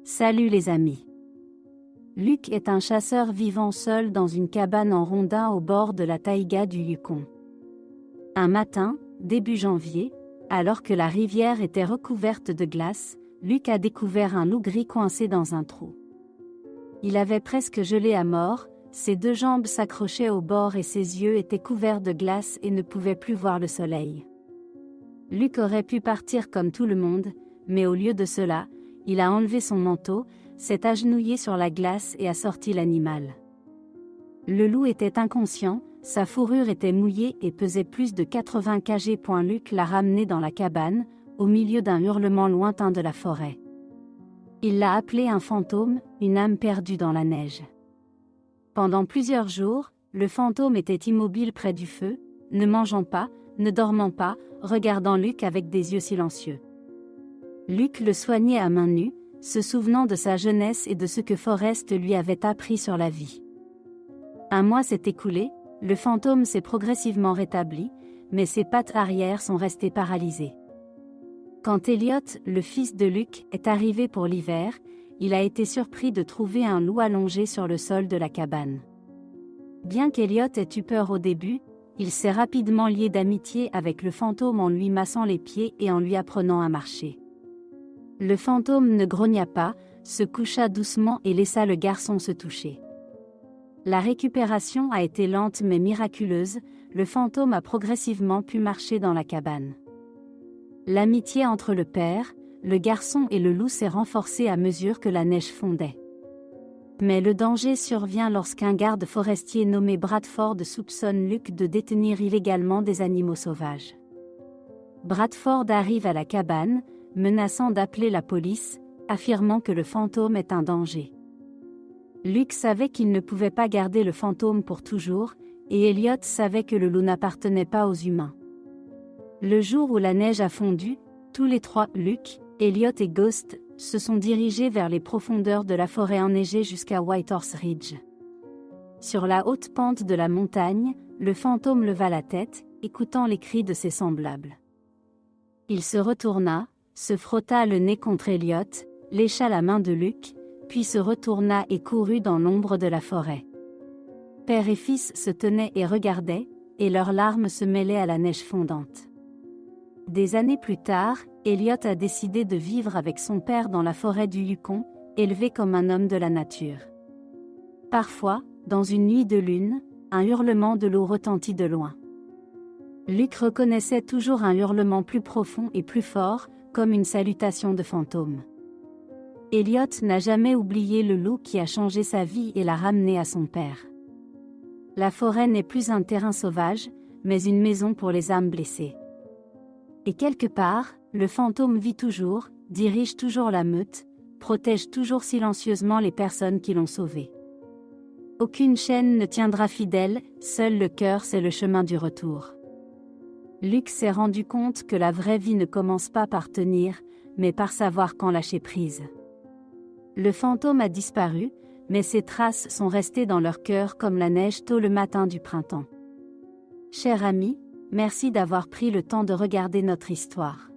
Salut les amis. Luc est un chasseur vivant seul dans une cabane en rondin au bord de la taïga du Yukon. Un matin, début janvier, alors que la rivière était recouverte de glace, Luc a découvert un loup gris coincé dans un trou. Il avait presque gelé à mort, ses deux jambes s'accrochaient au bord et ses yeux étaient couverts de glace et ne pouvait plus voir le soleil. Luc aurait pu partir comme tout le monde, mais au lieu de cela, il a enlevé son manteau, s'est agenouillé sur la glace et a sorti l'animal. Le loup était inconscient, sa fourrure était mouillée et pesait plus de 80 kg. Luc l'a ramené dans la cabane, au milieu d'un hurlement lointain de la forêt. Il l'a appelé un fantôme, une âme perdue dans la neige. Pendant plusieurs jours, le fantôme était immobile près du feu, ne mangeant pas, ne dormant pas, regardant Luc avec des yeux silencieux. Luc le soignait à main nue, se souvenant de sa jeunesse et de ce que Forrest lui avait appris sur la vie. Un mois s'est écoulé, le fantôme s'est progressivement rétabli, mais ses pattes arrière sont restées paralysées. Quand Elliot, le fils de Luc, est arrivé pour l'hiver, il a été surpris de trouver un loup allongé sur le sol de la cabane. Bien qu'Elliot ait eu peur au début, il s'est rapidement lié d'amitié avec le fantôme en lui massant les pieds et en lui apprenant à marcher. Le fantôme ne grogna pas, se coucha doucement et laissa le garçon se toucher. La récupération a été lente mais miraculeuse, le fantôme a progressivement pu marcher dans la cabane. L'amitié entre le père, le garçon et le loup s'est renforcée à mesure que la neige fondait. Mais le danger survient lorsqu'un garde forestier nommé Bradford soupçonne Luc de détenir illégalement des animaux sauvages. Bradford arrive à la cabane, menaçant d'appeler la police, affirmant que le fantôme est un danger. Luc savait qu'il ne pouvait pas garder le fantôme pour toujours, et Elliot savait que le loup n'appartenait pas aux humains. Le jour où la neige a fondu, tous les trois, Luc, Elliot et Ghost, se sont dirigés vers les profondeurs de la forêt enneigée jusqu'à Whitehorse Ridge. Sur la haute pente de la montagne, le fantôme leva la tête, écoutant les cris de ses semblables. Il se retourna, se frotta le nez contre Elliot, lécha la main de Luc, puis se retourna et courut dans l'ombre de la forêt. Père et fils se tenaient et regardaient, et leurs larmes se mêlaient à la neige fondante. Des années plus tard, Elliot a décidé de vivre avec son père dans la forêt du Yukon, élevé comme un homme de la nature. Parfois, dans une nuit de lune, un hurlement de loup retentit de loin. Luc reconnaissait toujours un hurlement plus profond et plus fort, comme une salutation de fantôme. Elliot n'a jamais oublié le loup qui a changé sa vie et l'a ramené à son père. La forêt n'est plus un terrain sauvage, mais une maison pour les âmes blessées. Et quelque part, le fantôme vit toujours, dirige toujours la meute, protège toujours silencieusement les personnes qui l'ont sauvé. Aucune chaîne ne tiendra fidèle, seul le cœur sait le chemin du retour. Luc s'est rendu compte que la vraie vie ne commence pas par tenir, mais par savoir quand lâcher prise. Le fantôme a disparu, mais ses traces sont restées dans leur cœur comme la neige tôt le matin du printemps. Chers amis, merci d'avoir pris le temps de regarder notre histoire.